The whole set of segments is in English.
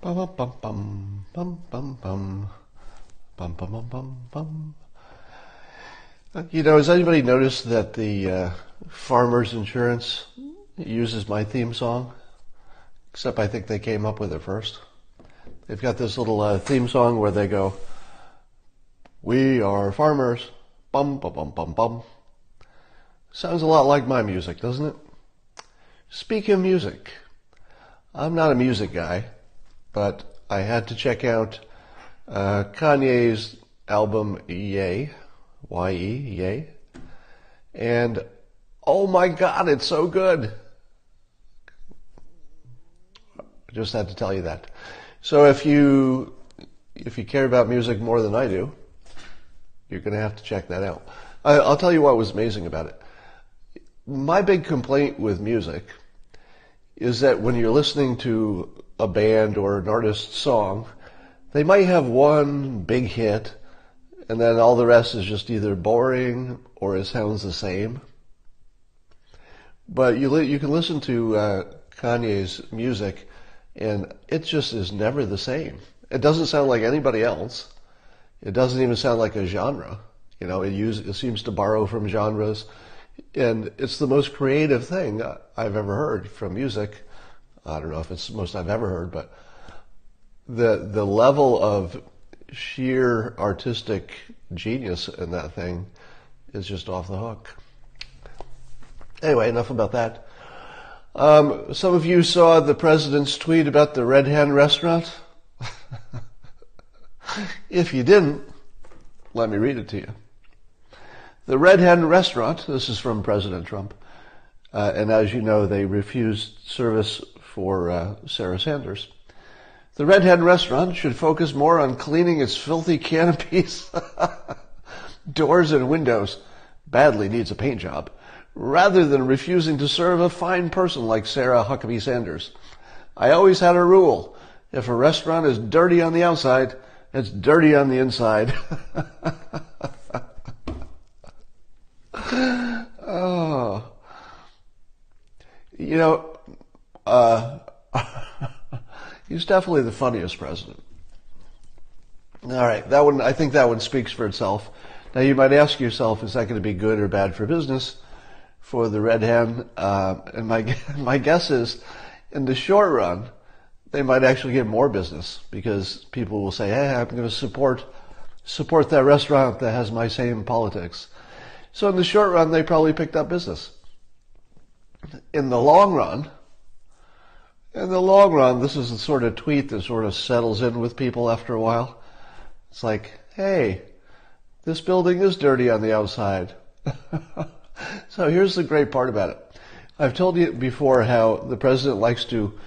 Bum bum bum bum bum bum bum bum bum bum bum. Has anybody noticed that the Farmers Insurance uses my theme song? Except I think they came up with it first. They've got this little theme song where they go, "We are farmers, bum bum bum bum bum." Sounds a lot like my music, doesn't it? Speaking of music, I'm not a music guy, but I had to check out Kanye's album Ye, Y-E, Ye, and oh my God, it's so good. I just had to tell you that. So if you care about music more than I do, you're going to have to check that out. I'll tell you what was amazing about it. My big complaint with music is that when you're listening to a band or an artist's song, they might have one big hit, and then all the rest is just either boring or it sounds the same. But you can listen to Kanye's music, and it just is never the same. It doesn't sound like anybody else. It doesn't even sound like a genre. It seems to borrow from genres, and it's the most creative thing I've ever heard from music. I don't know if it's the most I've ever heard, but the level of sheer artistic genius in that thing is just off the hook. Anyway, enough about that. Some of you saw the president's tweet about the Red Hen restaurant. If you didn't, let me read it to you. The Red Hen restaurant, this is from President Trump, and as you know, they refused service for Sarah Sanders. The Red Hen restaurant should focus more on cleaning its filthy canopies, doors and windows, badly needs a paint job, rather than refusing to serve a fine person like Sarah Huckabee Sanders. I always had a rule. If a restaurant is dirty on the outside, it's dirty on the inside. Oh. He's definitely the funniest president. All right, I think that one speaks for itself. Now you might ask yourself, is that going to be good or bad for business for the Red Hen? And my guess is, in the short run, they might actually get more business because people will say, "Hey, I'm going to support that restaurant that has my same politics." So in the short run, they probably picked up business. In the long run, this is the sort of tweet that sort of settles in with people after a while. It's like, hey, this building is dirty on the outside. So here's the great part about it. I've told you before how the president likes to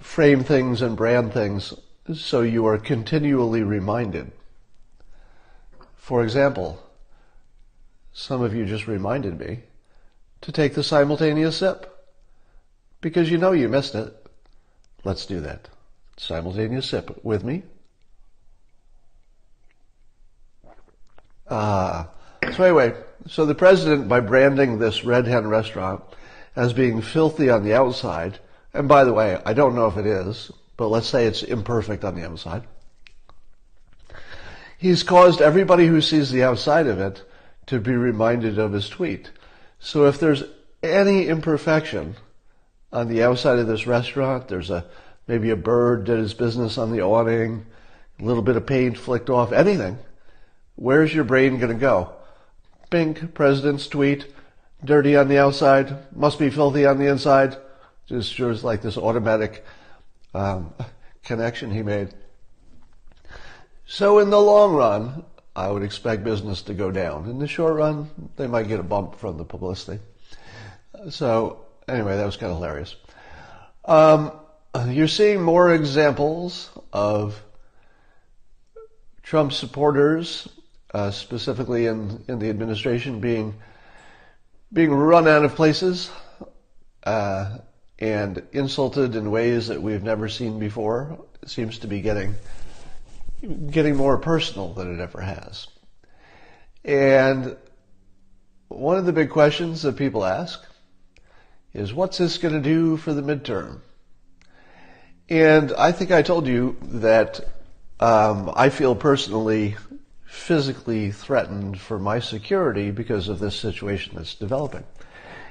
frame things and brand things so you are continually reminded. For example, some of you just reminded me to take the simultaneous sip because you know you missed it. Let's do that. Simultaneous sip with me. So anyway, so the president, by branding this Red Hen restaurant as being filthy on the outside, and by the way, I don't know if it is, but let's say it's imperfect on the outside, he's caused everybody who sees the outside of it to be reminded of his tweet. So if there's any imperfection on the outside of this restaurant, there's maybe a bird did his business on the awning, a little bit of paint flicked off, anything, where's your brain going to go? Bink, president's tweet, dirty on the outside, must be filthy on the inside. Just sure is like this automatic connection he made. So in the long run, I would expect business to go down. In the short run, they might get a bump from the publicity. So anyway, that was kind of hilarious. You're seeing more examples of Trump supporters, specifically in the administration, being run out of places and insulted in ways that we've never seen before. It seems to be getting more personal than it ever has. And one of the big questions that people ask is, what's this going to do for the midterm? And I think I told you that I feel personally physically threatened for my security because of this situation that's developing.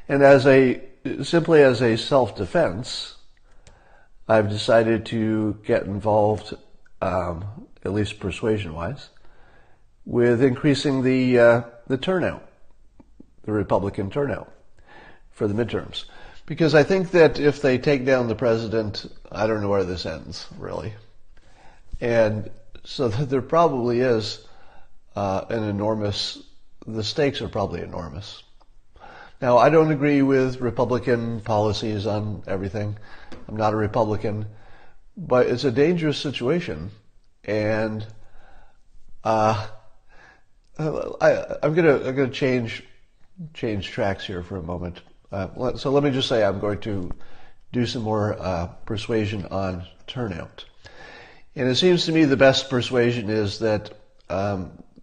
And simply as a self-defense, I've decided to get involved, at least persuasion-wise, with increasing the turnout, the Republican turnout for the midterms. Because I think that if they take down the president, I don't know where this ends, really. And so there probably is the stakes are probably enormous. Now, I don't agree with Republican policies on everything. I'm not a Republican, but it's a dangerous situation. And I'm gonna change tracks here for a moment. So let me just say I'm going to do some more persuasion on turnout. And it seems to me the best persuasion is that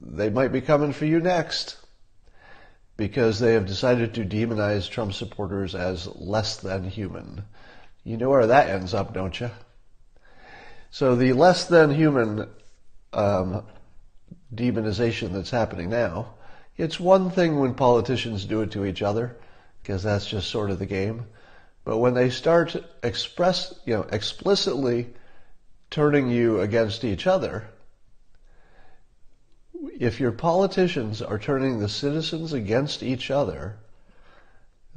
they might be coming for you next because they have decided to demonize Trump supporters as less than human. You know where that ends up, don't you? So the less than human demonization that's happening now, it's one thing when politicians do it to each other, because that's just sort of the game. But when they start explicitly turning you against each other, if your politicians are turning the citizens against each other,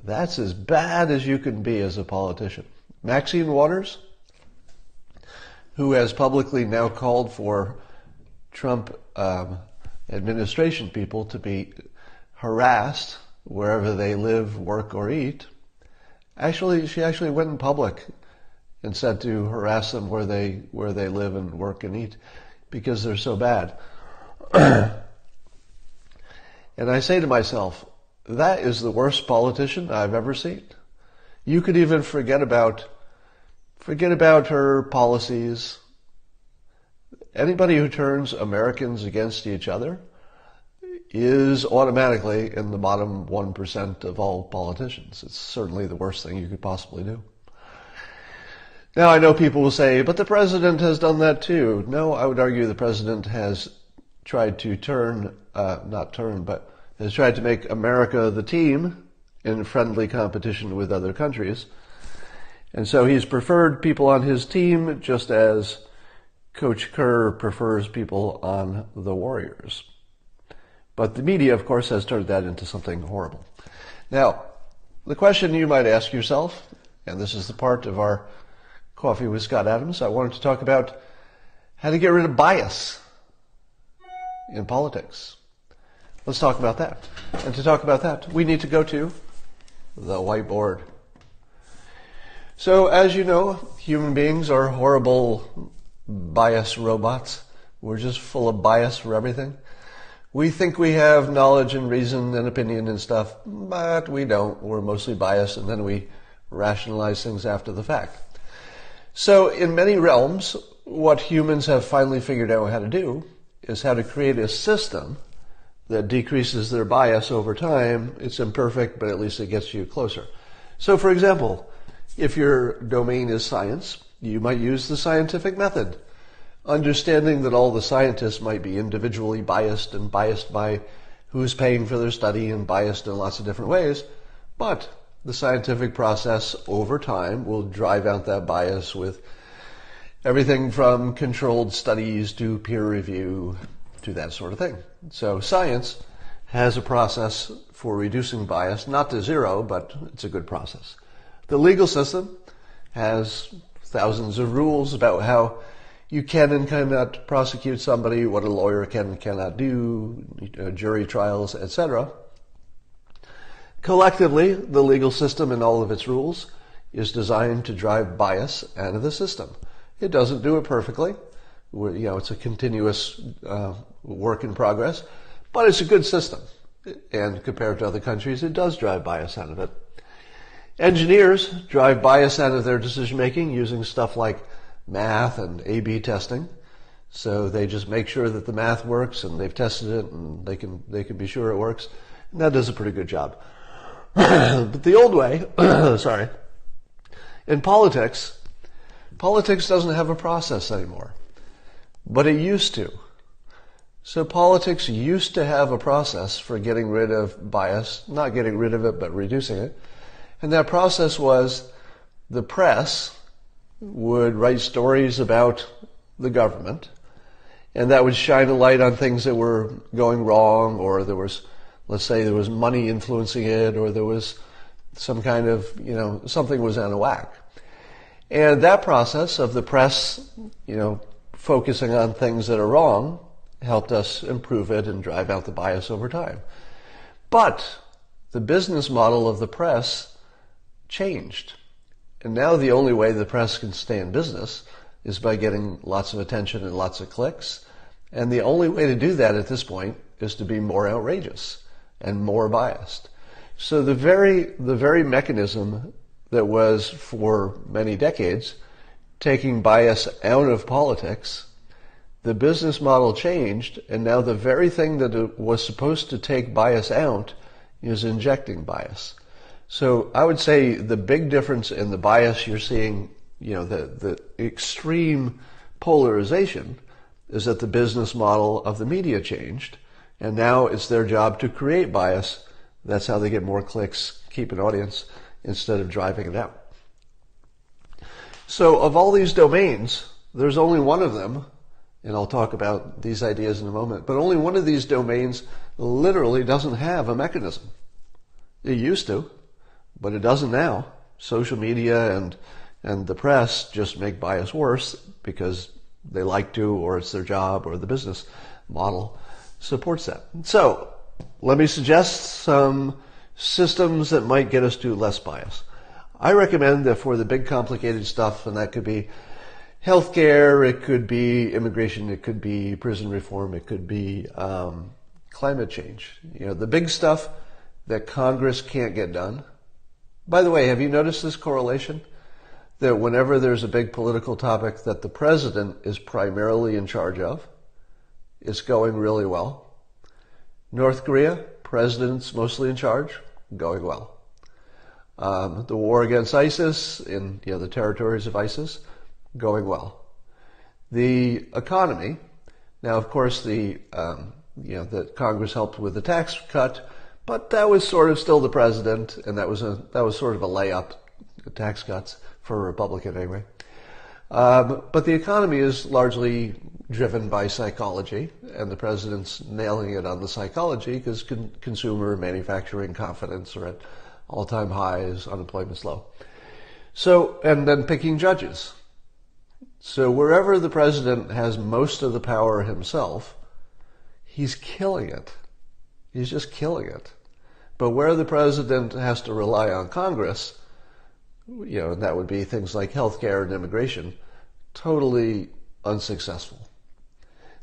that's as bad as you can be as a politician. Maxine Waters, who has publicly now called for Trump administration people to be harassed wherever they live, work, or eat, she actually went in public and said to harass them where they live and work and eat because they're so bad. And I say to myself, that is the worst politician I've ever seen. You could even forget about her policies. Anybody who turns Americans against each other is automatically in the bottom 1% of all politicians. It's certainly the worst thing you could possibly do. Now, I know people will say, but the president has done that too. No, I would argue the president has tried to has tried to make America the team in friendly competition with other countries. And so he's preferred people on his team just as Coach Kerr prefers people on the Warriors. But the media, of course, has turned that into something horrible. Now, the question you might ask yourself, and this is the part of our Coffee with Scott Adams, I wanted to talk about how to get rid of bias in politics. Let's talk about that. And to talk about that, we need to go to the whiteboard. So, as you know, human beings are horrible bias robots. We're just full of bias for everything. We think we have knowledge and reason and opinion and stuff, but we don't. We're mostly biased, and then we rationalize things after the fact. So in many realms, what humans have finally figured out how to do is how to create a system that decreases their bias over time. It's imperfect, but at least it gets you closer. So for example, if your domain is science, you might use the scientific method, understanding that all the scientists might be individually biased and biased by who's paying for their study and biased in lots of different ways, but the scientific process over time will drive out that bias with everything from controlled studies to peer review to that sort of thing. So science has a process for reducing bias, not to zero, but it's a good process. The legal system has thousands of rules about how you can and cannot prosecute somebody, what a lawyer can and cannot do, jury trials, etc. Collectively, the legal system and all of its rules is designed to drive bias out of the system. It doesn't do it perfectly. It's a continuous work in progress, but it's a good system. And compared to other countries, it does drive bias out of it. Engineers drive bias out of their decision-making using stuff like math and A/B testing. So they just make sure that the math works and they've tested it and they can be sure it works. And that does a pretty good job. But the old way, in politics, Politics doesn't have a process anymore, but it used to. So politics used to have a process for getting rid of bias, not getting rid of it, but reducing it. And that process was the press would write stories about the government, and that would shine a light on things that were going wrong, or there was, let's say there was money influencing it, or there was some kind of, something was out of whack. And that process of the press, focusing on things that are wrong helped us improve it and drive out the bias over time. But the business model of the press changed. And now the only way the press can stay in business is by getting lots of attention and lots of clicks. And the only way to do that at this point is to be more outrageous and more biased. So the very mechanism that was for many decades taking bias out of politics, the business model changed, and now the very thing that was supposed to take bias out is injecting bias. So I would say the big difference in the bias you're seeing, the extreme polarization, is that the business model of the media changed, and now it's their job to create bias. That's how they get more clicks, keep an audience, instead of driving it out. So of all these domains, there's only one of them, and I'll talk about these ideas in a moment, but only one of these domains literally doesn't have a mechanism. It used to, but it doesn't now. Social media and the press just make bias worse because they like to, or it's their job, or the business model supports that. So let me suggest some systems that might get us to less bias. I recommend that for the big complicated stuff, and that could be healthcare, it could be immigration, it could be prison reform, it could be climate change. The big stuff that Congress can't get done. By the way, have you noticed this correlation? That whenever there's a big political topic that the president is primarily in charge of, it's going really well. North Korea, president's mostly in charge, going well. The war against ISIS in the territories of ISIS, going well. The economy, now of course the Congress helped with the tax cut, but that was sort of still the president, and that was sort of a layup, the tax cuts for a Republican anyway. But the economy is largely driven by psychology, and the president's nailing it on the psychology because consumer manufacturing confidence are at all-time highs, unemployment's low. So, and then picking judges. So wherever the president has most of the power himself, he's killing it. He's just killing it. But where the president has to rely on Congress, and that would be things like healthcare and immigration, totally unsuccessful.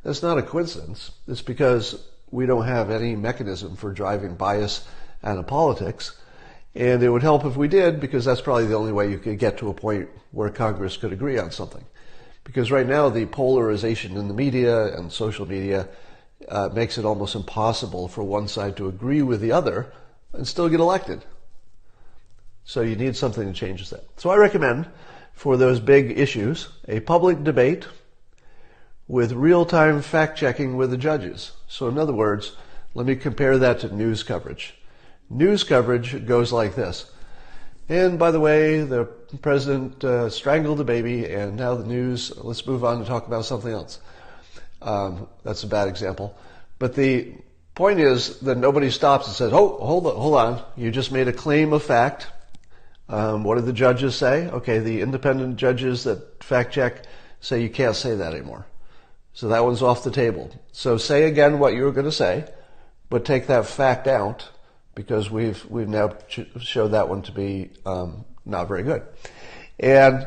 That's not a coincidence. It's because we don't have any mechanism for driving bias out of politics. And it would help if we did, because that's probably the only way you could get to a point where Congress could agree on something. Because right now the polarization in the media and social media makes it almost impossible for one side to agree with the other and still get elected. So you need something that changes that. So I recommend for those big issues a public debate with real-time fact-checking with the judges. So in other words, let me compare that to news coverage. News coverage goes like this. And by the way, the president strangled a baby, and now the news, let's move on to talk about something else. That's a bad example. But the point is that nobody stops and says, oh, hold on. You just made a claim of fact. What did the judges say? Okay, the independent judges that fact check say you can't say that anymore. So that one's off the table. So say again what you were going to say, but take that fact out, because we've now showed that one to be not very good. And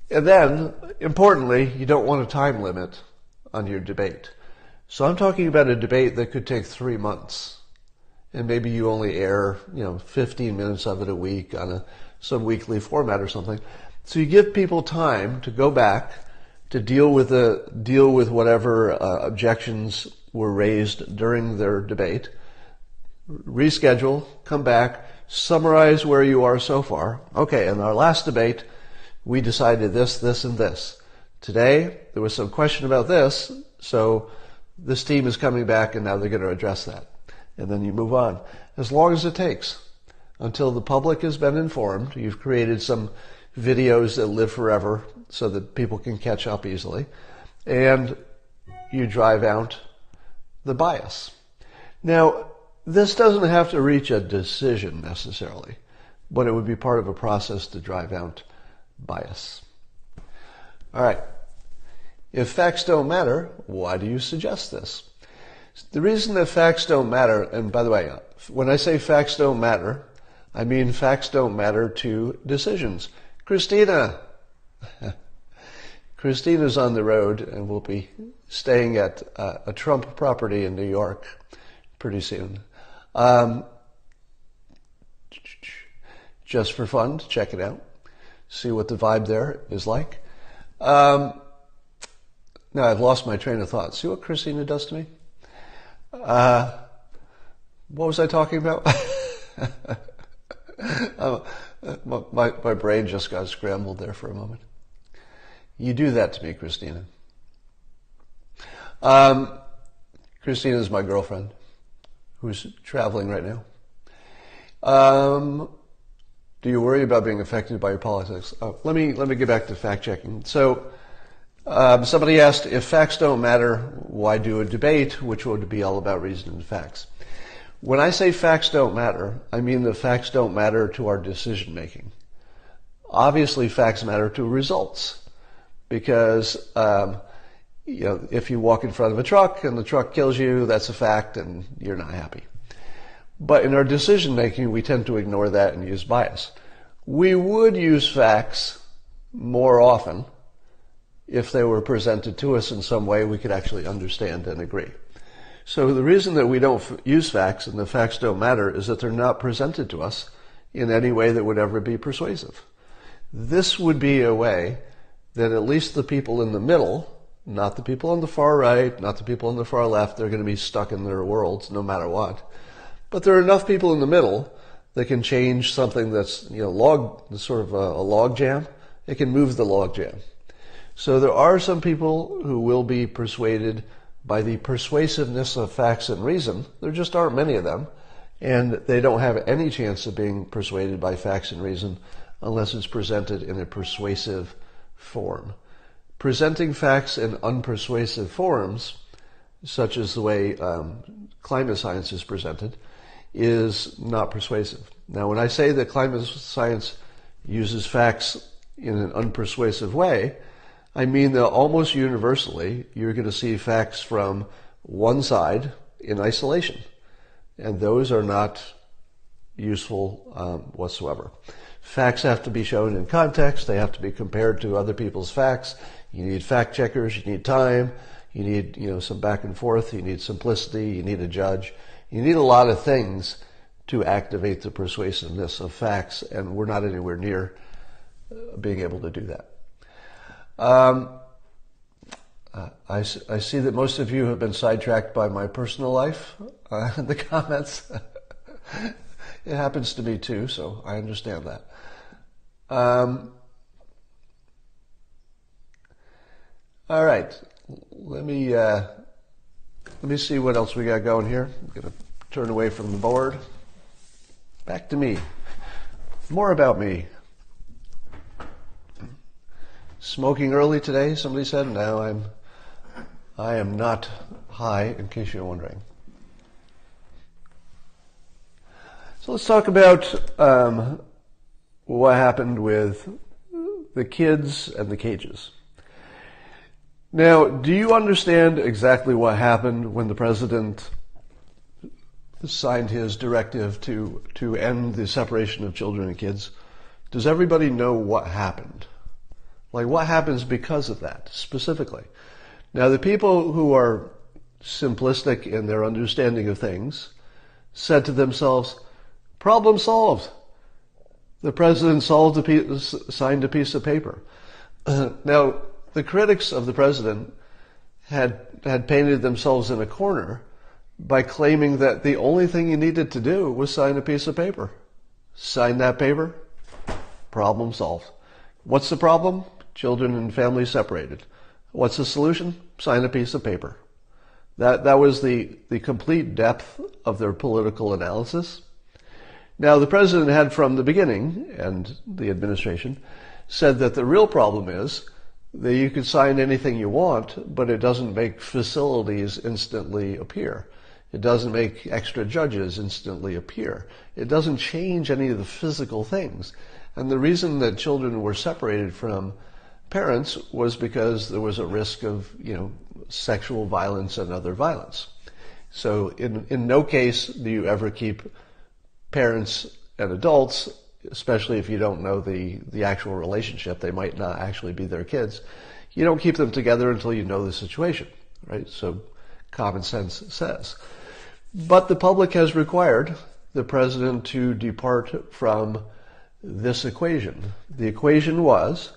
then, importantly, you don't want a time limit on your debate. So I'm talking about a debate that could take 3 months. And maybe you only air, 15 minutes of it a week on some weekly format or something. So you give people time to go back to deal with whatever objections were raised during their debate, reschedule, come back, summarize where you are so far. Okay, in our last debate, we decided this, this, and this. Today, there was some question about this, so this team is coming back and now they're going to address that. And then you move on. As long as it takes. Until the public has been informed, you've created some videos that live forever so that people can catch up easily. And you drive out the bias. Now, this doesn't have to reach a decision necessarily, but it would be part of a process to drive out bias. All right. If facts don't matter, why do you suggest this? The reason that facts don't matter, and by the way, when I say facts don't matter, I mean facts don't matter to decisions. Christina! Christina's on the road and will be staying at a Trump property in New York pretty soon. Just for fun, to check it out. See what the vibe there is like. Now I've lost my train of thought. See what Christina does to me? What was I talking about? My brain just got scrambled there for a moment. You do that to me, Christina. Christina is my girlfriend who's traveling right now. Do you worry about being affected by your politics? Let me get back to fact checking. So somebody asked, if facts don't matter, why do a debate, which would be all about reason and facts? When I say facts don't matter, I mean the facts don't matter to our decision making. Obviously, facts matter to results, because if you walk in front of a truck and the truck kills you, that's a fact, and you're not happy. But in our decision making, we tend to ignore that and use bias. We would use facts more often if they were presented to us in some way we could actually understand and agree. So the reason that we don't use facts and the facts don't matter is that they're not presented to us in any way that would ever be persuasive. This would be a way that at least the people in the middle, not the people on the far right, not the people on the far left, they're going to be stuck in their worlds no matter what. But there are enough people in the middle that can change something that's, sort of a log jam. It can move the log jam. So there are some people who will be persuaded by the persuasiveness of facts and reason. There just aren't many of them. And they don't have any chance of being persuaded by facts and reason unless it's presented in a persuasive form. Presenting facts in unpersuasive forms, such as the way climate science is presented, is not persuasive. Now, when I say that climate science uses facts in an unpersuasive way, I mean that almost universally you're going to see facts from one side in isolation, and those are not useful whatsoever. Facts have to be shown in context. They have to be compared to other people's facts. You need fact checkers. You need time. You need some back and forth. You need simplicity. You need a judge. You need a lot of things to activate the persuasiveness of facts, and we're not anywhere near being able to do that. I see that most of you have been sidetracked by my personal life in the comments. It happens to me too, so I understand that. All right, let me see what else we got going here. I'm going to turn away from the board. Back to me. More about me. Smoking early today, somebody said. No, I am not high, in case you're wondering. So let's talk about what happened with the kids and the cages. Now, do you understand exactly what happened when the president signed his directive to end the separation of children and kids? Does everybody know what happened? Like, what happens because of that, specifically? Now, the people who are simplistic in their understanding of things said to themselves, problem solved. The president signed a piece of paper. Now, the critics of the president had painted themselves in a corner by claiming that the only thing he needed to do was sign a piece of paper. Sign that paper, problem solved. What's the problem? Children and families separated. What's the solution? Sign a piece of paper. That was the complete depth of their political analysis. Now, the president had from the beginning, and the administration, said that the real problem is that you can sign anything you want, but it doesn't make facilities instantly appear. It doesn't make extra judges instantly appear. It doesn't change any of the physical things. And the reason that children were separated from parents was because there was a risk of, sexual violence and other violence. So in no case do you ever keep parents and adults, especially if you don't know the actual relationship, they might not actually be their kids. You don't keep them together until you know the situation, right? So common sense says. But the public has required the president to depart from this equation. The equation was,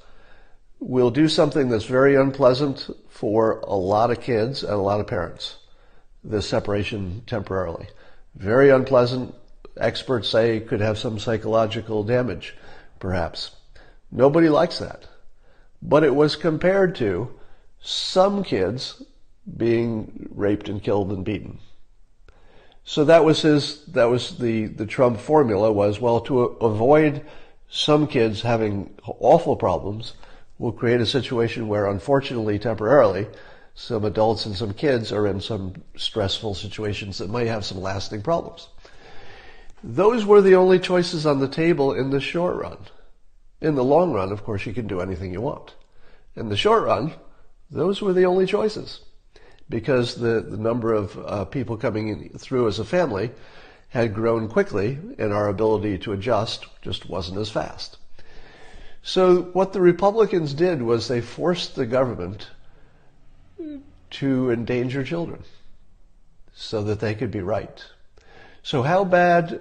we'll do something that's very unpleasant for a lot of kids and a lot of parents, the separation temporarily. Very unpleasant. Experts say could have some psychological damage, perhaps. Nobody likes that. But it was compared to some kids being raped and killed and beaten. So that was the Trump formula was, well, to avoid some kids having awful problems, we'll create a situation where, unfortunately, temporarily, some adults and some kids are in some stressful situations that might have some lasting problems. Those were the only choices on the table in the short run. In the long run, of course, you can do anything you want. In the short run, those were the only choices, because the number of people coming through as a family had grown quickly, and our ability to adjust just wasn't as fast. So what the Republicans did was they forced the government to endanger children so that they could be right. So how bad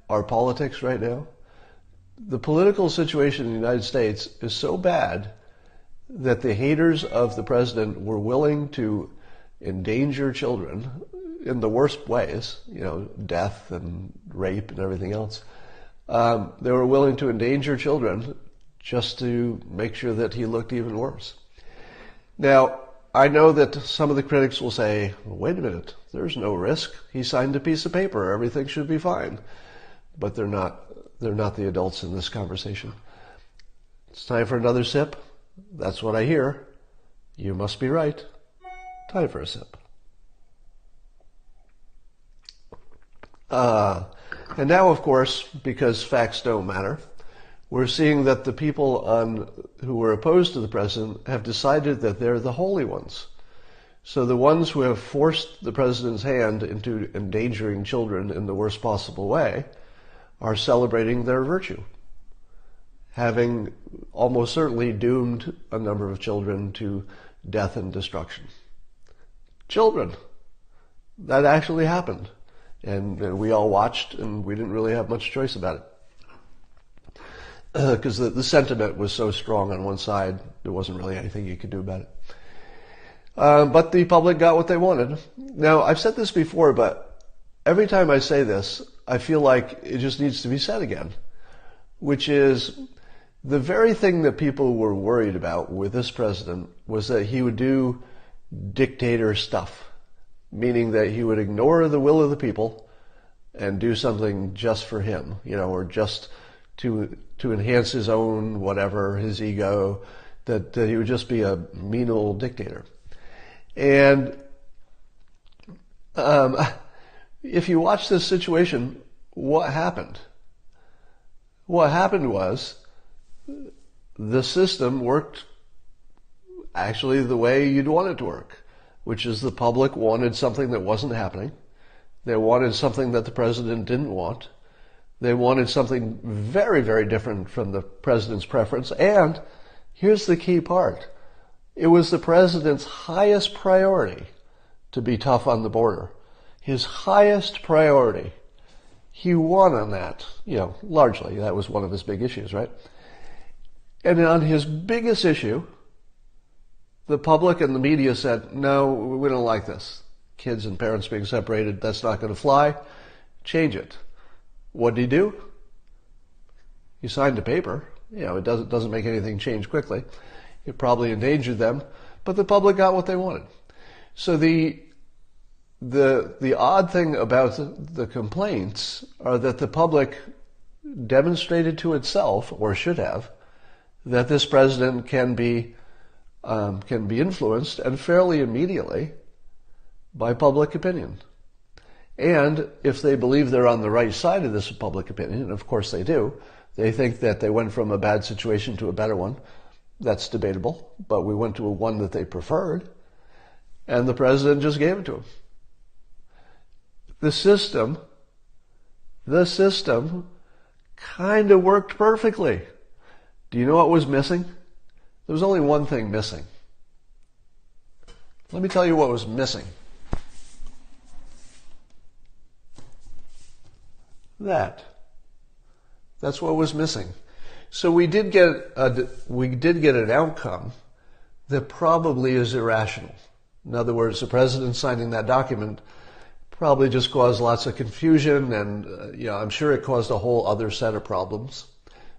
are politics right now? The political situation in the United States is so bad that the haters of the president were willing to endanger children in the worst ways, death and rape and everything else. They were willing to endanger children just to make sure that he looked even worse. Now, I know that some of the critics will say, well, wait a minute, there's no risk. He signed a piece of paper. Everything should be fine. But they're not the adults in this conversation. It's time for another sip. That's what I hear. You must be right. Time for a sip. And now, of course, because facts don't matter, we're seeing that the people who were opposed to the president have decided that they're the holy ones. So the ones who have forced the president's hand into endangering children in the worst possible way are celebrating their virtue, having almost certainly doomed a number of children to death and destruction. Children. That actually happened. And we all watched, and we didn't really have much choice about it. Because the sentiment was so strong on one side, there wasn't really anything you could do about it. But the public got what they wanted. Now, I've said this before, but every time I say this, I feel like it just needs to be said again, which is the very thing that people were worried about with this president was that he would do dictator stuff. Meaning that he would ignore the will of the people and do something just for him, or just to enhance his own whatever, his ego, that he would just be a mean old dictator. And if you watch this situation, what happened? What happened was the system worked actually the way you'd want it to work, which is the public wanted something that wasn't happening. They wanted something that the president didn't want. They wanted something very, very different from the president's preference. And here's the key part. It was the president's highest priority to be tough on the border. His highest priority. He won on that, largely. That was one of his big issues, right? And on his biggest issue, the public and the media said, no, we don't like this. Kids and parents being separated, that's not going to fly. Change it. What did he do? He signed a paper. It doesn't make anything change quickly. It probably endangered them, but the public got what they wanted. So the odd thing about the complaints are that the public demonstrated to itself, or should have, that this president can be influenced, and fairly immediately, by public opinion. And if they believe they're on the right side of this public opinion, and of course they do, they think that they went from a bad situation to a better one. That's debatable, but we went to one that they preferred, and the president just gave it to them. The system kind of worked perfectly. Do you know what was missing? There was only one thing missing. Let me tell you what was missing. That's what was missing. So we did get an outcome that probably is irrational. In other words, the president signing that document probably just caused lots of confusion, and I'm sure it caused a whole other set of problems.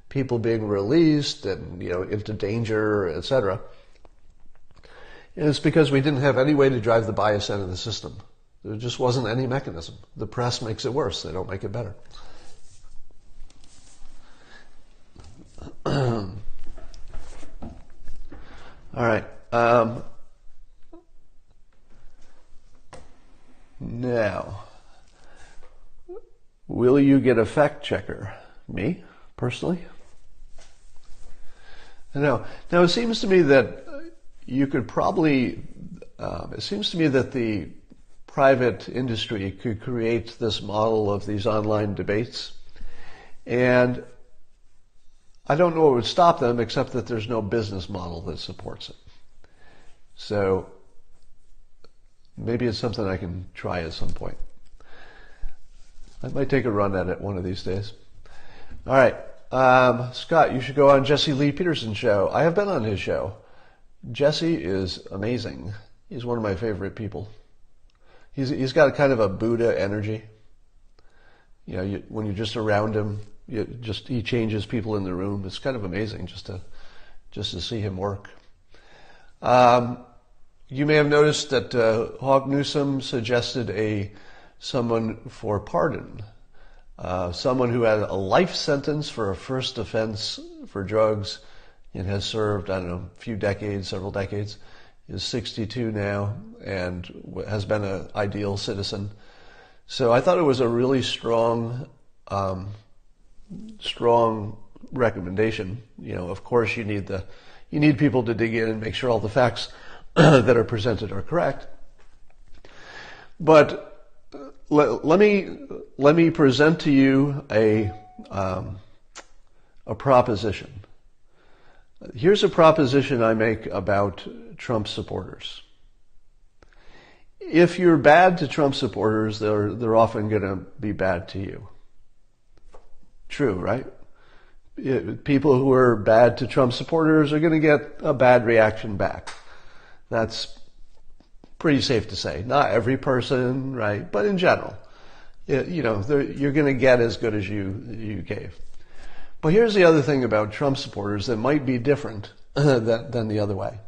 People being released and into danger, etc. And it's because we didn't have any way to drive the bias out of the system. There just wasn't any mechanism. The press makes it worse. They don't make it better. All right. Now, will you get a fact checker? Me, personally? Now it seems to me that you could probably, it seems to me that the private industry could create this model of these online debates, and I don't know what would stop them except that there's no business model that supports it. So maybe it's something I can try at some point. I might take a run at it one of these days. All right. Scott, you should go on Jesse Lee Peterson's show. I have been on his show. Jesse is amazing. He's one of my favorite people. He's got kind of a Buddha energy. When you're just around him, he changes people in the room. It's kind of amazing just to see him work. You may have noticed that Hawk Newsom suggested someone for pardon. Someone who had a life sentence for a first offense for drugs and has served, a few decades, several decades, is 62 now and has been an ideal citizen. So I thought it was a really strong recommendation. Of course you need people to dig in and make sure all the facts that are presented are correct. But let me present to you a proposition. Here's a proposition I make about Trump supporters. If you're bad to Trump supporters, they're often going to be bad to you. True, right? People who are bad to Trump supporters are going to get a bad reaction back. That's pretty safe to say. Not every person, right? But in general, you're going to get as good as you gave. But here's the other thing about Trump supporters that might be different than the other way.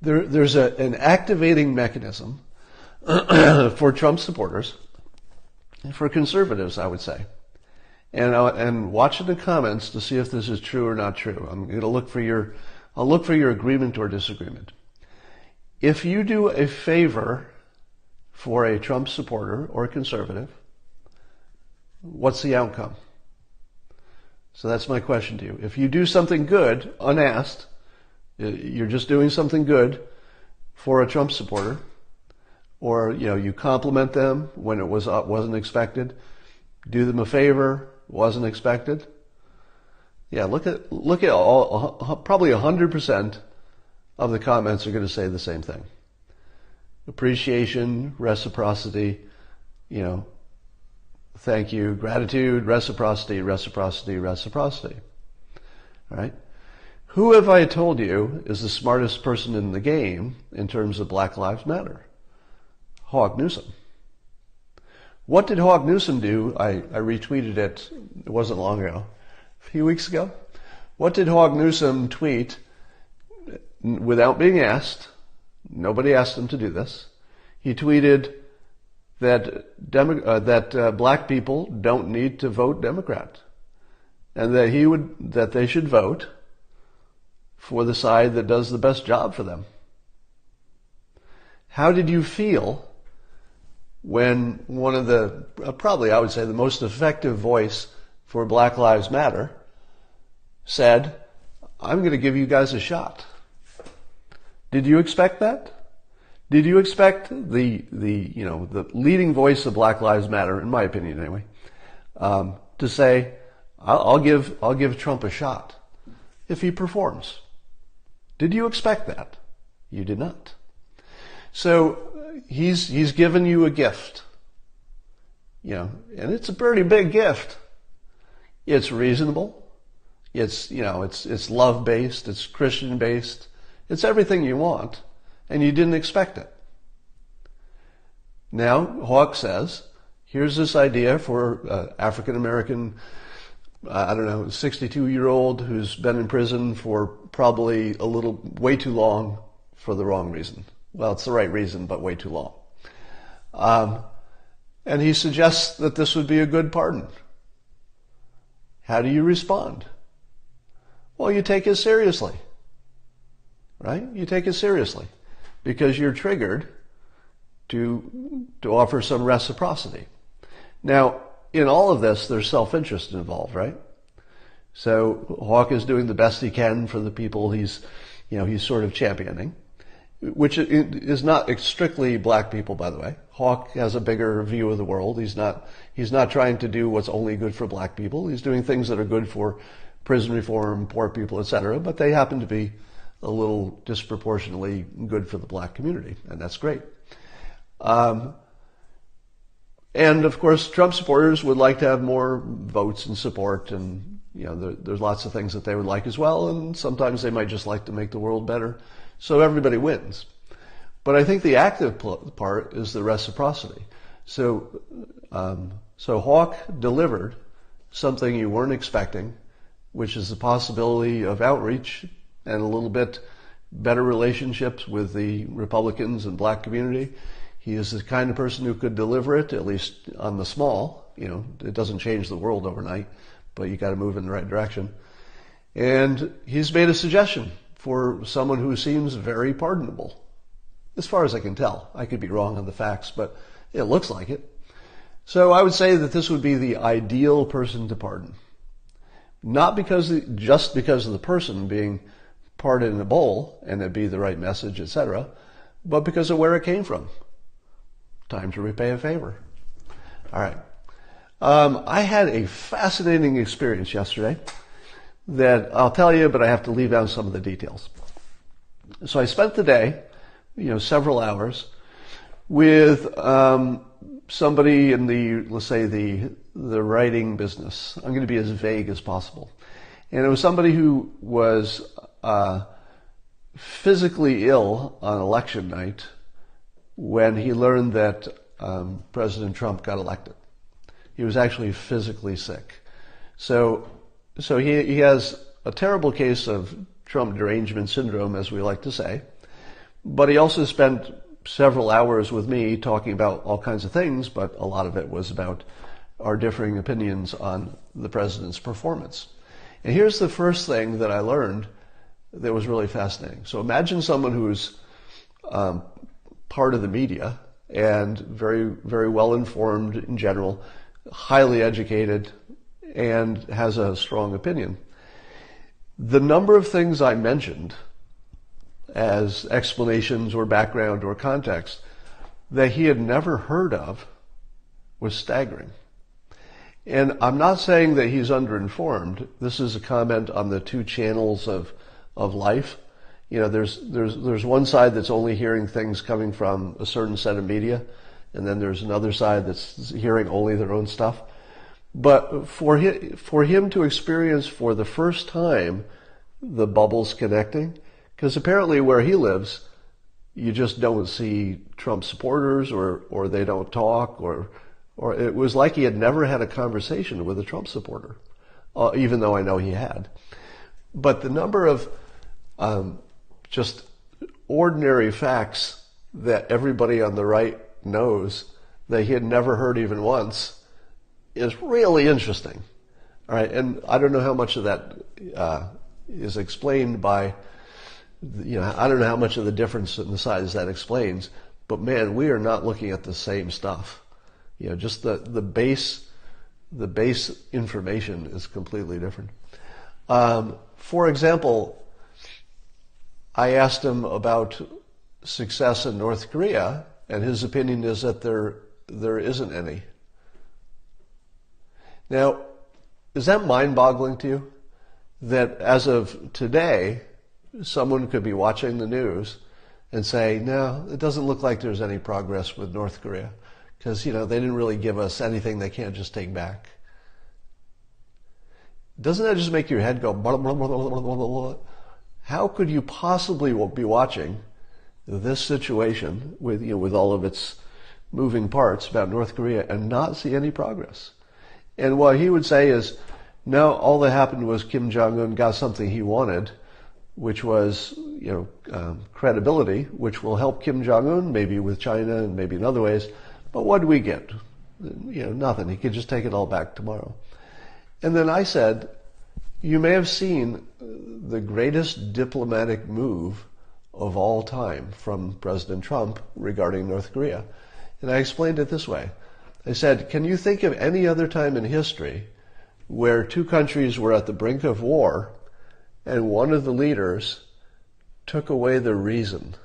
There's an activating mechanism for Trump supporters, for conservatives, I would say. And watch in the comments to see if this is true or not true. I'm going to look for your agreement or disagreement. If you do a favor for a Trump supporter or conservative, what's the outcome? So that's my question to you. If you do something good, unasked, you're just doing something good for a Trump supporter, or you compliment them when it wasn't expected, do them a favor, wasn't expected. Yeah, look at all, probably 100% of the comments are going to say the same thing. Appreciation, reciprocity, thank you, gratitude, reciprocity, reciprocity, reciprocity. All right? Who have I told you is the smartest person in the game in terms of Black Lives Matter? Hawk Newsom. What did Hawk Newsom do? I retweeted it wasn't long ago, a few weeks ago. What did Hawk Newsom tweet without being asked? Nobody asked him to do this. He tweeted that black people don't need to vote Democrat, and that they should vote for the side that does the best job for them. How did you feel when one of the, probably I would say the most effective voice for Black Lives Matter said, I'm going to give you guys a shot? Did you expect that? Did you expect the leading voice of Black Lives Matter, in my opinion anyway, to say, I'll give Trump a shot if he performs? Did you expect that? You did not. So he's given you a gift, and it's a pretty big gift. It's reasonable. It's love-based. It's Christian-based. It's everything you want, and you didn't expect it. Now Hawk says, here's this idea for African-American, 62-year-old who's been in prison for probably way too long for the wrong reason. Well, it's the right reason, but way too long. And he suggests that this would be a good pardon. How do you respond? Well, you take it seriously, right? You take it seriously because you're triggered to offer some reciprocity. Now, in all of this, there's self-interest involved, right? So Hawk is doing the best he can for the people he's sort of championing, which is not strictly black people, by the way. Hawk has a bigger view of the world. He's not trying to do what's only good for black people. He's doing things that are good for prison reform, poor people, etc., but they happen to be a little disproportionately good for the black community, and that's great. And of course, Trump supporters would like to have more votes and support, and there's lots of things that they would like as well, and sometimes they might just like to make the world better, so everybody wins. But I think the active part is the reciprocity. So Hawk delivered something you weren't expecting, which is the possibility of outreach and a little bit better relationships with the Republicans and black community. He is the kind of person who could deliver it, at least on the small. It doesn't change the world overnight, but you got to move in the right direction. And he's made a suggestion for someone who seems very pardonable, as far as I can tell. I could be wrong on the facts, but it looks like it. So I would say that this would be the ideal person to pardon. Not just because of the person being pardoned in a bowl and it be the right message, etc., but because of where it came from. Time to repay a favor. All right. I had a fascinating experience yesterday that I'll tell you, but I have to leave out some of the details. So I spent the day, several hours, with somebody in let's say the writing business. I'm going to be as vague as possible. And it was somebody who was physically ill on election night when he learned that President Trump got elected. He was actually physically sick. So he has a terrible case of Trump derangement syndrome, as we like to say, but he also spent several hours with me talking about all kinds of things, but a lot of it was about our differing opinions on the president's performance. And here's the first thing that I learned that was really fascinating. So imagine someone who's part of the media and very, very well informed in general, highly educated, and has a strong opinion. The number of things I mentioned as explanations or background or context that he had never heard of was staggering. And I'm not saying that he's underinformed. This is a comment on the two channels of life. There's one side that's only hearing things coming from a certain set of media, and then there's another side that's hearing only their own stuff. But for him to experience for the first time the bubbles connecting, because apparently where he lives, you just don't see Trump supporters or they don't talk or it was like he had never had a conversation with a Trump supporter, even though I know he had. But the number of just ordinary facts that everybody on the right knows that he had never heard even once is really interesting. All right, and I don't know how much of that is explained by, I don't know how much of the difference in the size that explains, but man, we are not looking at the same stuff. Just the base information is completely different. For example, I asked him about success in North Korea, and his opinion is that there isn't any. Now, is that mind-boggling to you? That as of today, someone could be watching the news and say, no, it doesn't look like there's any progress with North Korea because, they didn't really give us anything they can't just take back. Doesn't that just make your head go, blah, blah, blah, blah, blah, blah, blah? How could you possibly be watching this situation with all of its moving parts about North Korea and not see any progress? And what he would say is, no, all that happened was Kim Jong-un got something he wanted, which was, credibility, which will help Kim Jong-un, maybe with China and maybe in other ways. But what do we get? Nothing. He could just take it all back tomorrow. And then I said, you may have seen the greatest diplomatic move of all time from President Trump regarding North Korea. And I explained it this way. I said, can you think of any other time in history where two countries were at the brink of war and one of the leaders took away the reason?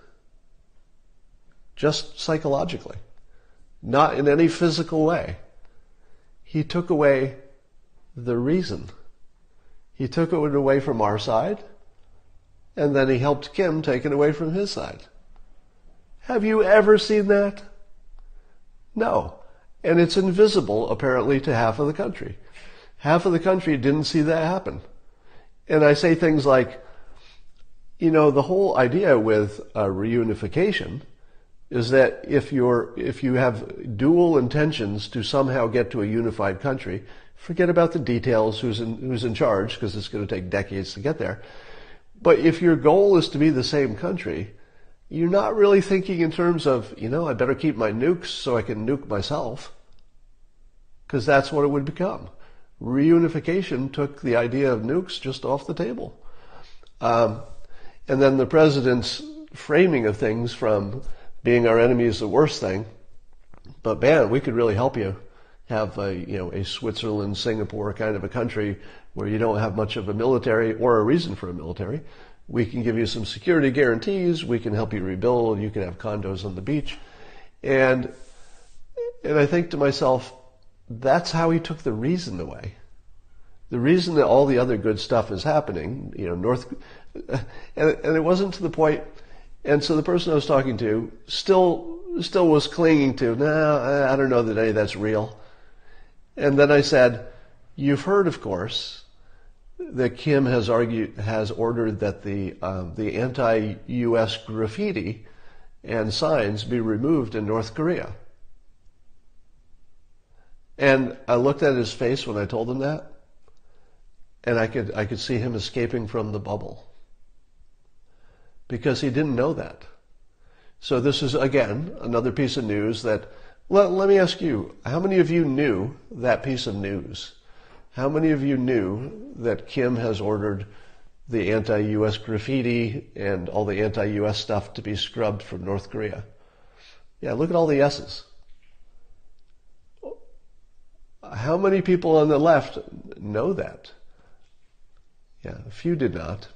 Just psychologically. Not in any physical way. He took away the reason. He took it away from our side, and then he helped Kim take it away from his side. Have you ever seen that? No. And it's invisible, apparently, to half of the country. Half of the country didn't see that happen. And I say things like, the whole idea with reunification is that if you have dual intentions to somehow get to a unified country, forget about the details, who's in charge, because it's going to take decades to get there. But if your goal is to be the same country, you're not really thinking in terms of, I better keep my nukes so I can nuke myself, because that's what it would become. Reunification took the idea of nukes just off the table. And then the president's framing of things from being our enemy is the worst thing, but man, we could really help you have a Switzerland, Singapore kind of a country where you don't have much of a military or a reason for a military. We can give you some security guarantees. We can help you rebuild. You can have condos on the beach. And I think to myself, that's how he took the reason away. The reason that all the other good stuff is happening, and it wasn't to the point. And so the person I was talking to still was clinging to, no, I don't know that any of that's real. And then I said, you've heard, of course, that Kim has ordered that the anti-U.S. graffiti and signs be removed in North Korea. And I looked at his face when I told him that, and I could see him escaping from the bubble. Because he didn't know that. So this is, again, another piece of news that, let me ask you, how many of you knew that piece of news? How many of you knew that Kim has ordered the anti-U.S. graffiti and all the anti-U.S. stuff to be scrubbed from North Korea? Yeah, look at all the yeses. How many people on the left know that? Yeah, a few did not.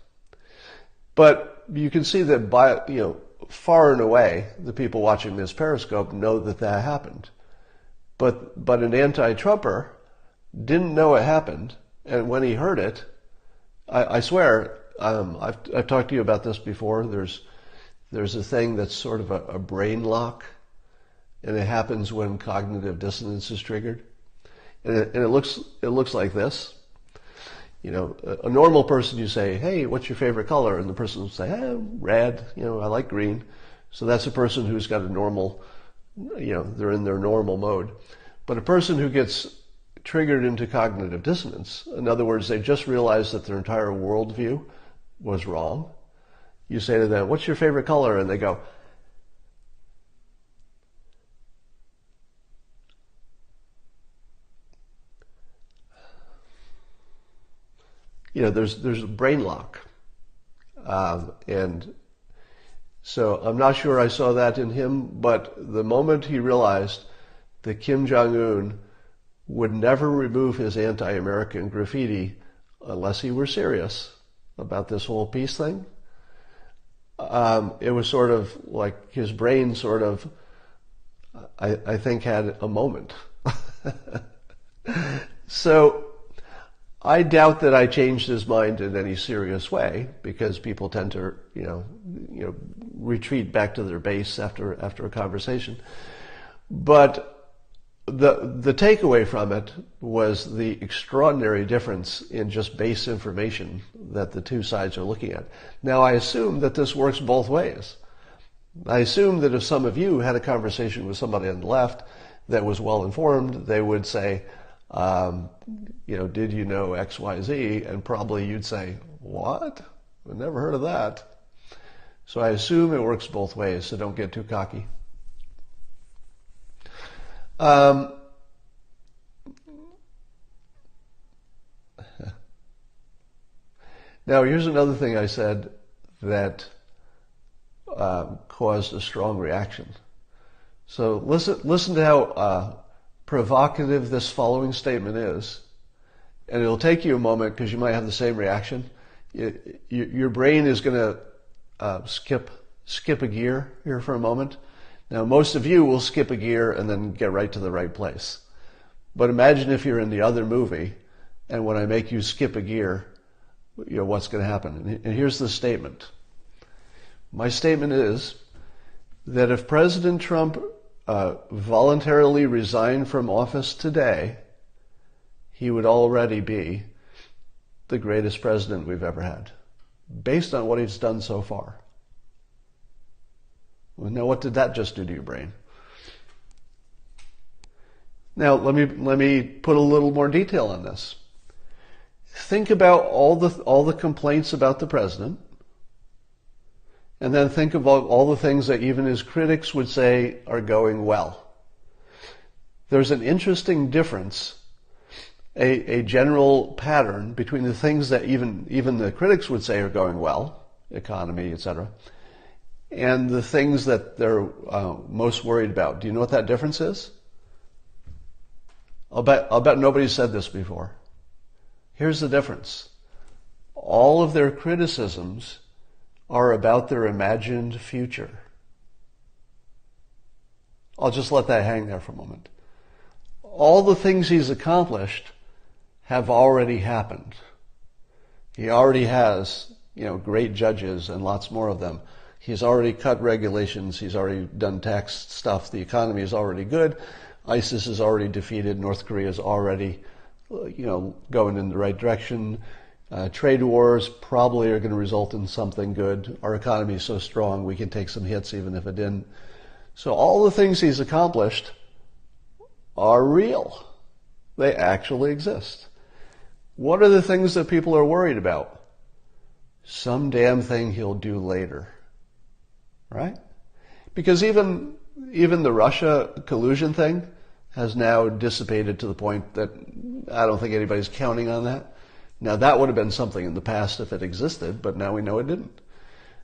But you can see that far and away, the people watching this Periscope know that happened. But an anti-Trumper didn't know it happened, and when he heard it, I swear, I've talked to you about this before. There's a thing that's sort of a brain lock, and it happens when cognitive dissonance is triggered, and it looks like this. A normal person, you say, hey, what's your favorite color? And the person will say, red, I like green. So that's a person who's got a normal, they're in their normal mode. But a person who gets triggered into cognitive dissonance. In other words, they just realized that their entire worldview was wrong. You say to them, "What's your favorite color?" And they go, there's a brain lock. And so I'm not sure I saw that in him, but the moment he realized that Kim Jong-un would never remove his anti-American graffiti unless he were serious about this whole peace thing, it was sort of like his brain sort of, I think, had a moment. So I doubt that I changed his mind in any serious way, because people tend to, retreat back to their base after a conversation. But the takeaway from it was the extraordinary difference in just base information that the two sides are looking at. Now, I assume that this works both ways. I assume that if some of you had a conversation with somebody on the left that was well informed, they would say, did you know X, Y, Z? And probably you'd say, what? I've never heard of that. So I assume it works both ways, so don't get too cocky. Now, here's another thing I said that caused a strong reaction. So listen to how provocative this following statement is, and it'll take you a moment because you might have the same reaction. Your brain is going to skip a gear here for a moment. Now, most of you will skip a gear and then get right to the right place. But imagine if you're in the other movie, and when I make you skip a gear, what's going to happen? And here's the statement. My statement is that if President Trump voluntarily resigned from office today, he would already be the greatest president we've ever had, based on what he's done so far. Well, now, what did that just do to your brain? Now, let me put a little more detail on this. Think about all the complaints about the president, and then think about all the things that even his critics would say are going well. There's an interesting difference, a general pattern between the things that even the critics would say are going well, economy, etc., and the things that they're most worried about. Do you know what that difference is? I'll bet nobody's said this before. Here's the difference. All of their criticisms are about their imagined future. I'll just let that hang there for a moment. All the things he's accomplished have already happened. He already has, great judges and lots more of them. He's already cut regulations. He's already done tax stuff. The economy is already good. ISIS is already defeated. North Korea is already, going in the right direction. Trade wars probably are going to result in something good. Our economy is so strong we can take some hits even if it didn't. So all the things he's accomplished are real. They actually exist. What are the things that people are worried about? Some damn thing he'll do later. Right? Because even the Russia collusion thing has now dissipated to the point that I don't think anybody's counting on that. Now, that would have been something in the past if it existed, but now we know it didn't.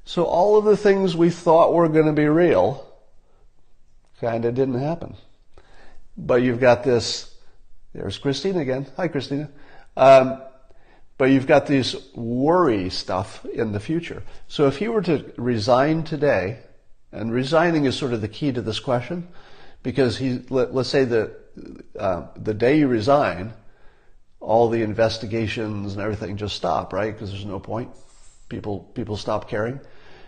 So all of the things we thought were going to be real kind of didn't happen. But you've got this, there's Christina again. Hi, Christina. But you've got this worry stuff in the future. So if he were to resign today, and resigning is sort of the key to this question, because let's say that the day you resign, all the investigations and everything just stop, right? Because there's no point. People stop caring.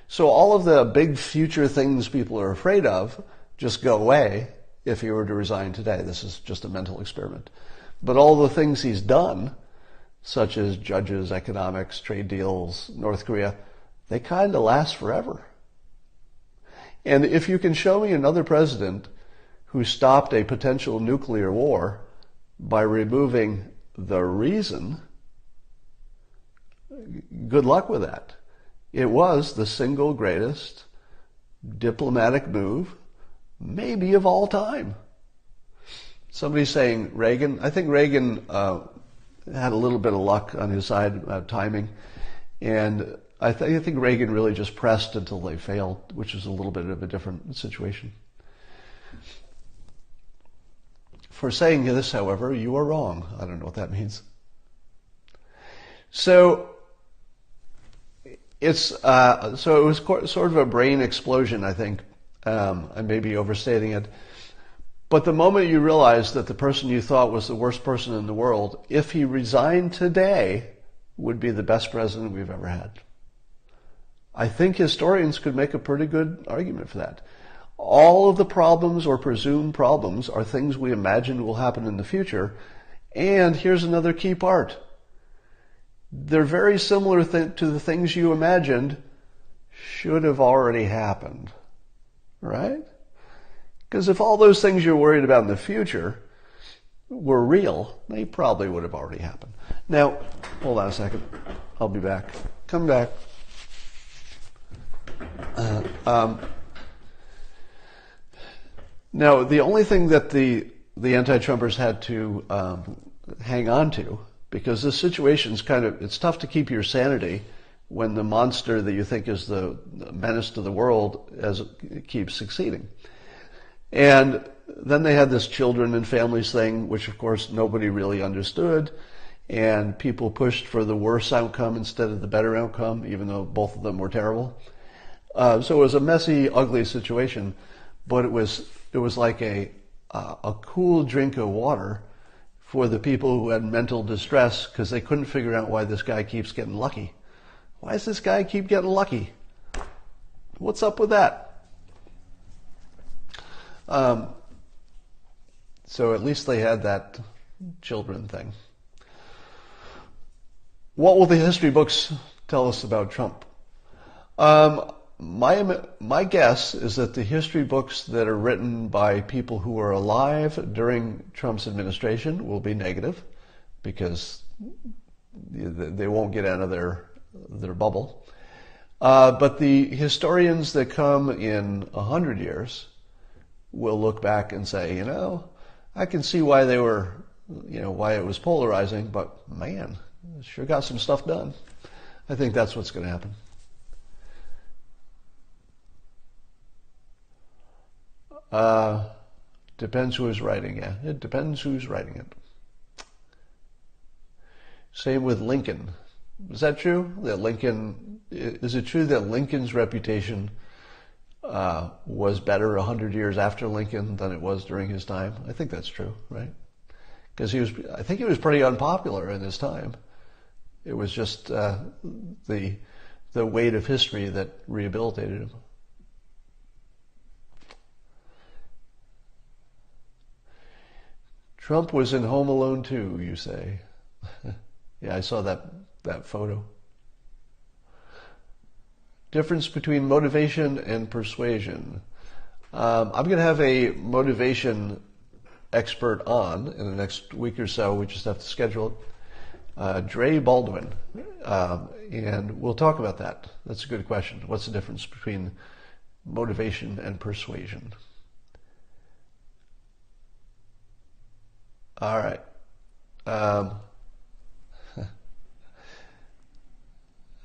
So all of the big future things people are afraid of just go away if he were to resign today. This is just a mental experiment. But all the things he's done, such as judges, economics, trade deals, North Korea, they kind of last forever. And if you can show me another president who stopped a potential nuclear war by removing the reason, good luck with that. It was the single greatest diplomatic move, maybe of all time. Somebody's saying Reagan. I think Reagan had a little bit of luck on his side about timing, and I think Reagan really just pressed until they failed, which is a little bit of a different situation. For saying this, however, you are wrong. I don't know what that means. So it was sort of a brain explosion, I think. I may be overstating it. But the moment you realize that the person you thought was the worst person in the world, if he resigned today, would be the best president we've ever had. I think historians could make a pretty good argument for that. All of the problems or presumed problems are things we imagine will happen in the future. And here's another key part. They're very similar to the things you imagined should have already happened. Right? Because if all those things you're worried about in the future were real, they probably would have already happened. Now, hold on a second. I'll be back. Come back. Now, the only thing that the anti-Trumpers had to hang on to, because this situation's it's tough to keep your sanity when the monster that you think is the menace to the world keeps succeeding. And then they had this children and families thing, which of course nobody really understood, and people pushed for the worse outcome instead of the better outcome, even though both of them were terrible. So it was a messy, ugly situation, but it was like a cool drink of water for the people who had mental distress because they couldn't figure out why this guy keeps getting lucky. Why does this guy keep getting lucky? What's up with that? So at least they had that children thing. What will the history books tell us about Trump? My guess is that the history books that are written by people who were alive during Trump's administration will be negative because they won't get out of their bubble. But the historians that come in 100 years will look back and say, I can see why they were, why it was polarizing, but man, sure got some stuff done. I think that's what's going to happen. Depends who's writing, yeah. It depends who's writing it. Same with Lincoln. Is that true? Is it true that Lincoln's reputation was better 100 years after Lincoln than it was during his time? I think that's true, right? Because I think he was pretty unpopular in his time. It was just the weight of history that rehabilitated him. Trump was in Home Alone 2, you say. Yeah, I saw that photo. Difference between motivation and persuasion. I'm going to have a motivation expert on in the next week or so. We just have to schedule it. Dre Baldwin. And we'll talk about that. That's a good question. What's the difference between motivation and persuasion? All right.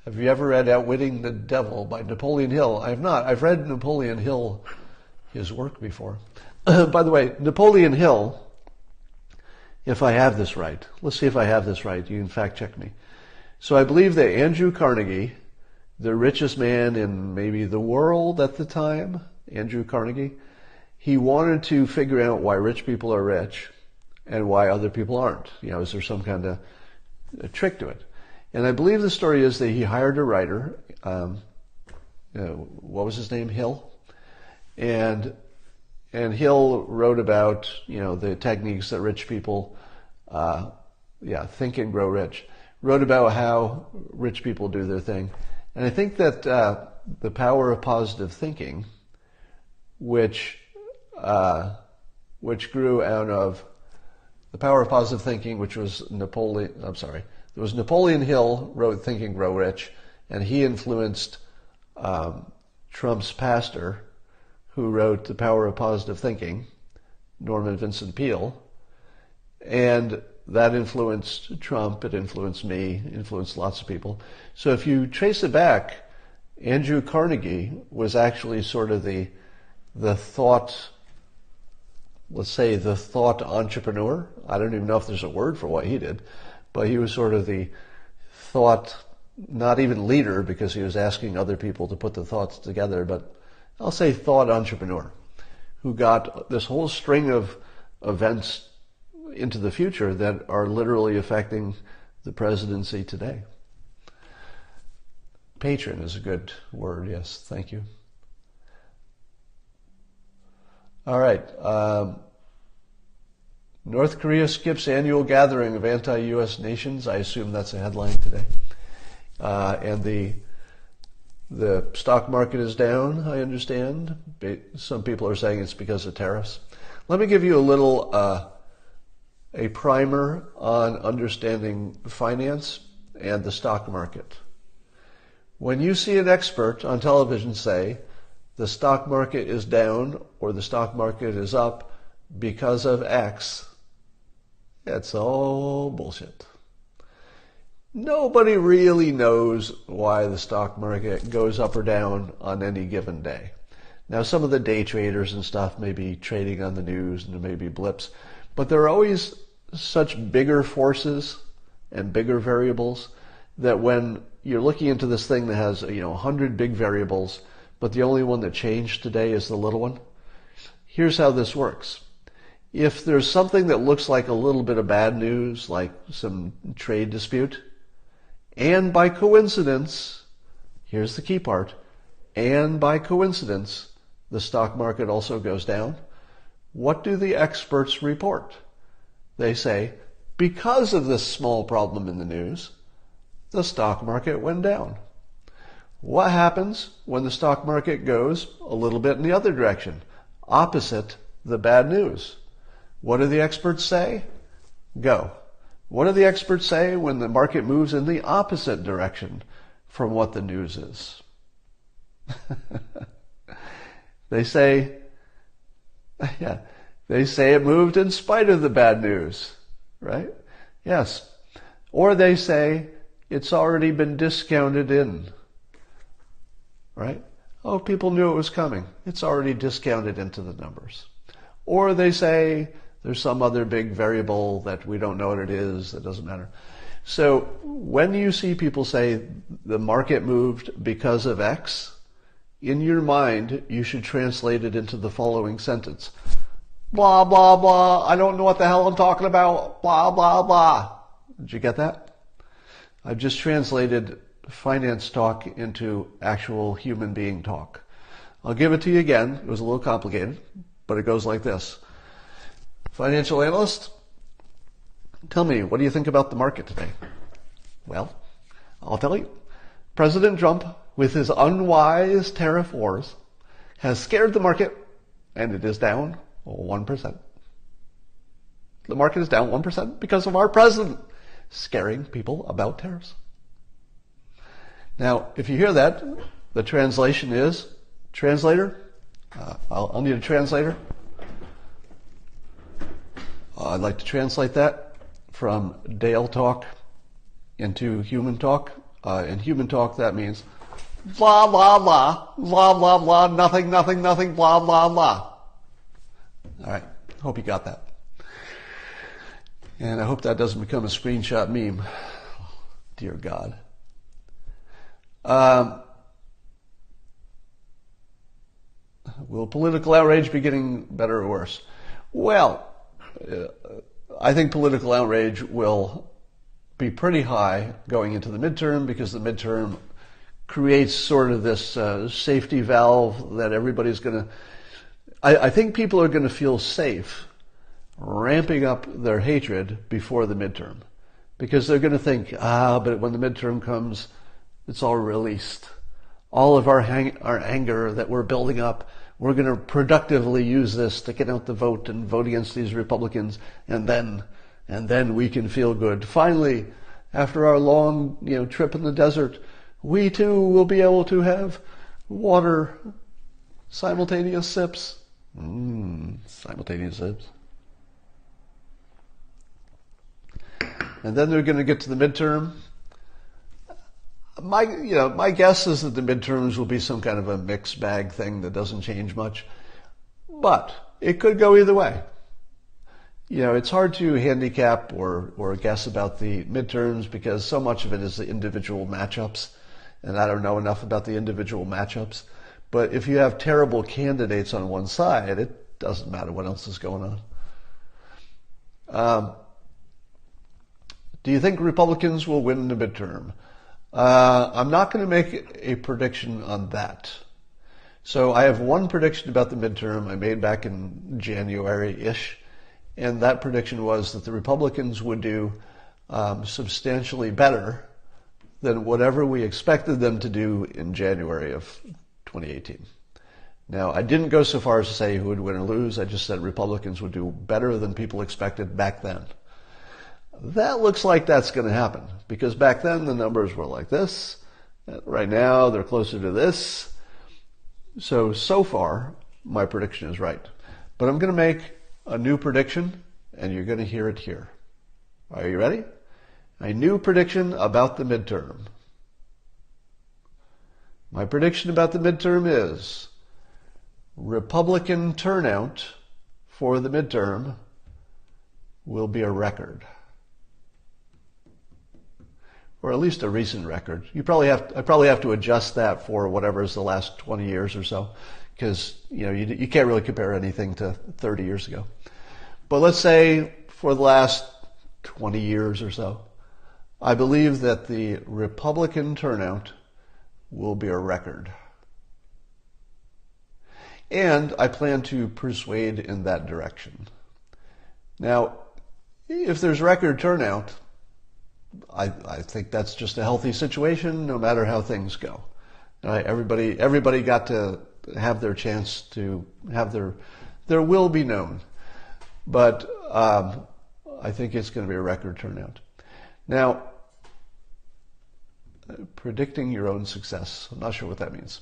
Have you ever read Outwitting the Devil by Napoleon Hill? I have not. I've read Napoleon Hill, his work before. By the way, Napoleon Hill, if I have this right, let's see if I have this right. You can fact check me. So I believe that Andrew Carnegie, the richest man in maybe the world at the time, Andrew Carnegie, he wanted to figure out why rich people are rich and why other people aren't. Is there some kind of a trick to it? And I believe the story is that he hired a writer, what was his name, Hill? And Hill wrote about, the techniques that rich people, think and grow rich. Wrote about how rich people do their thing. And I think that the power of positive thinking, which grew out of The Power of Positive Thinking, which was it was Napoleon Hill wrote Think and Grow Rich, and he influenced Trump's pastor, who wrote The Power of Positive Thinking, Norman Vincent Peale, and that influenced Trump, it influenced me, influenced lots of people. So if you trace it back, Andrew Carnegie was actually sort of the thought, let's say the thought entrepreneur. I don't even know if there's a word for what he did, but he was sort of the thought, not even leader, because he was asking other people to put the thoughts together, but I'll say thought entrepreneur, who got this whole string of events into the future that are literally affecting the presidency today. Patron is a good word, yes, thank you. All right. North Korea skips annual gathering of anti-U.S. nations. I assume that's a headline today. And the stock market is down, I understand. Some people are saying it's because of tariffs. Let me give you a little a primer on understanding finance and the stock market. When you see an expert on television say the stock market is down or the stock market is up because of X, it's all bullshit. Nobody really knows why the stock market goes up or down on any given day. Now, some of the day traders and stuff may be trading on the news and there may be blips, but there are always such bigger forces and bigger variables that when you're looking into this thing that has 100 big variables, but the only one that changed today is the little one, here's how this works. If there's something that looks like a little bit of bad news, like some trade dispute, and by coincidence, here's the key part, and by coincidence, the stock market also goes down, what do the experts report? They say, because of this small problem in the news, the stock market went down. What happens when the stock market goes a little bit in the other direction, opposite the bad news? What do the experts say? Go. What do the experts say when the market moves in the opposite direction from what the news is? They say it moved in spite of the bad news, right? Yes. Or they say it's already been discounted in, right? Oh, people knew it was coming. It's already discounted into the numbers. Or they say there's some other big variable that we don't know what it is, that doesn't matter. So when you see people say the market moved because of X, in your mind, you should translate it into the following sentence. Blah, blah, blah. I don't know what the hell I'm talking about. Blah, blah, blah. Did you get that? I've just translated finance talk into actual human being talk. I'll give it to you again. It was a little complicated, but it goes like this. Financial analyst, tell me, what do you think about the market today? Well, I'll tell you. President Trump, with his unwise tariff wars, has scared the market, and it is down 1%. The market is down 1% because of our president scaring people about tariffs. Now, if you hear that, the translation is, translator, I'll need a translator. I'd like to translate that from Dale talk into human talk. In human talk, that means blah, blah, blah, blah, blah, blah, nothing, nothing, nothing, blah, blah, blah. All right. Hope you got that. And I hope that doesn't become a screenshot meme. Dear God. Will political outrage be getting better or worse? Well, I think political outrage will be pretty high going into the midterm because the midterm creates sort of this safety valve that everybody's going to... I think people are going to feel safe ramping up their hatred before the midterm because they're going to think, but when the midterm comes, it's all released. All of our anger that we're building up, we're going to productively use this to get out the vote and vote against these Republicans, and then And then we can feel good. Finally, after our long, trip in the desert, we too will be able to have water, simultaneous sips. Simultaneous sips. And then they're going to get to the midterm. My guess is that the midterms will be some kind of a mixed bag thing that doesn't change much. But it could go either way. It's hard to handicap or guess about the midterms because so much of it is the individual matchups. And I don't know enough about the individual matchups. But if you have terrible candidates on one side, it doesn't matter what else is going on. Do you think Republicans will win the midterm? I'm not going to make a prediction on that. So I have one prediction about the midterm I made back in January-ish, and that prediction was that the Republicans would do substantially better than whatever we expected them to do in January of 2018. Now, I didn't go so far as to say who would win or lose. I just said Republicans would do better than people expected back then. That looks like that's going to happen because back then the numbers were like this. Right now they're closer to this. So far, my prediction is right. But I'm going to make a new prediction, and you're going to hear it here. Are you ready? A new prediction about the midterm. My prediction about the midterm is Republican turnout for the midterm will be a record. Or at least a recent record. I probably have to adjust that for whatever is the last 20 years or so, because you can't really compare anything to 30 years ago. But let's say for the last 20 years or so, I believe that the Republican turnout will be a record. And I plan to persuade in that direction. Now, if there's record turnout, I think that's just a healthy situation no matter how things go. Right? Everybody got to have their chance to have their will be known. But I think it's going to be a record turnout. Now, predicting your own success. I'm not sure what that means.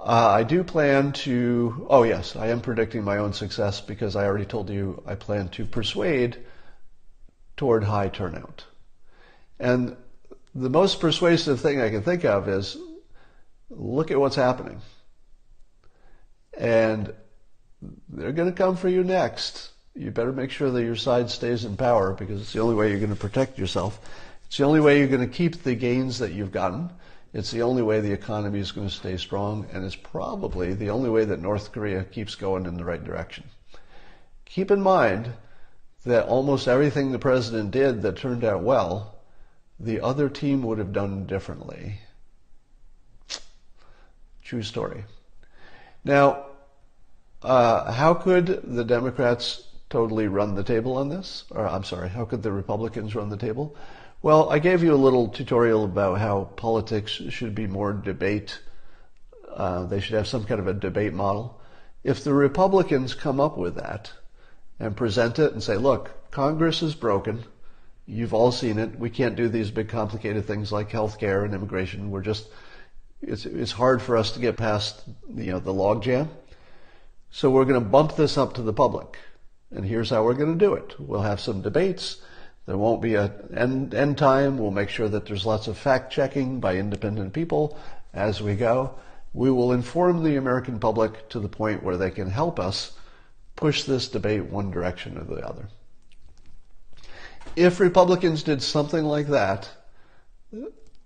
I do plan to, yes, I am predicting my own success because I already told you I plan to persuade toward high turnout. And the most persuasive thing I can think of is look at what's happening. And they're going to come for you next. You better make sure that your side stays in power because it's the only way you're going to protect yourself. It's the only way you're going to keep the gains that you've gotten. It's the only way the economy is going to stay strong, and it's probably the only way that North Korea keeps going in the right direction. Keep in mind that almost everything the president did that turned out well, the other team would have done differently. True story. Now, how could the Democrats totally run the table on this? Or, I'm sorry, how could the Republicans run the table? Well, I gave you a little tutorial about how politics should be more debate. They should have some kind of a debate model. If the Republicans come up with that and present it and say, look, Congress is broken. You've all seen it. We can't do these big complicated things like healthcare and immigration. It's hard for us to get past the logjam. So we're going to bump this up to the public. And here's how we're going to do it. We'll have some debates. There won't be an end time. We'll make sure that there's lots of fact-checking by independent people as we go. We will inform the American public to the point where they can help us push this debate one direction or the other. If Republicans did something like that,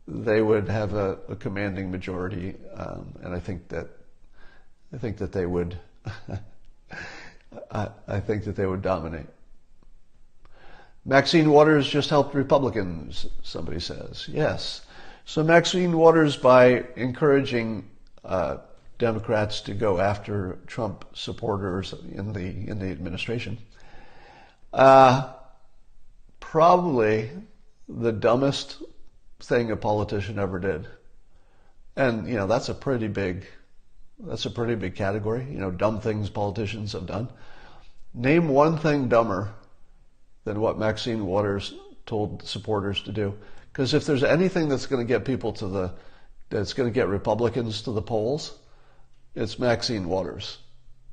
they would have a commanding majority, and I think that they would. I think that they would dominate. Maxine Waters just helped Republicans, somebody says. Yes. So Maxine Waters, by encouraging Democrats to go after Trump supporters in the administration, probably the dumbest thing a politician ever did. And that's a pretty big category. Dumb things politicians have done. Name one thing dumber than what Maxine Waters told supporters to do. Because if there's anything that's going to get that's going to get Republicans to the polls, it's Maxine Waters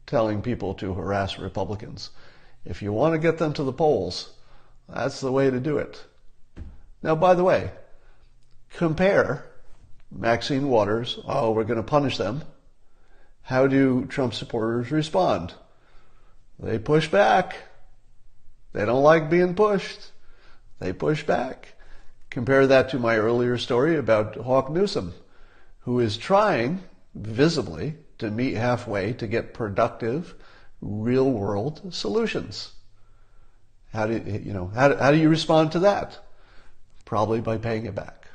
telling people to harass Republicans. If you want to get them to the polls, that's the way to do it. Now, by the way, compare Maxine Waters, oh, we're going to punish them. How do Trump supporters respond? They push back. They don't like being pushed. They push back. Compare that to my earlier story about Hawk Newsom, who is trying, visibly, to meet halfway to get productive, real-world solutions. How do you respond to that? Probably by paying it back.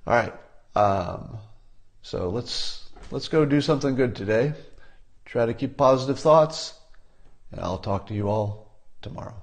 All right. So let's go do something good today. Try to keep positive thoughts, and I'll talk to you all tomorrow.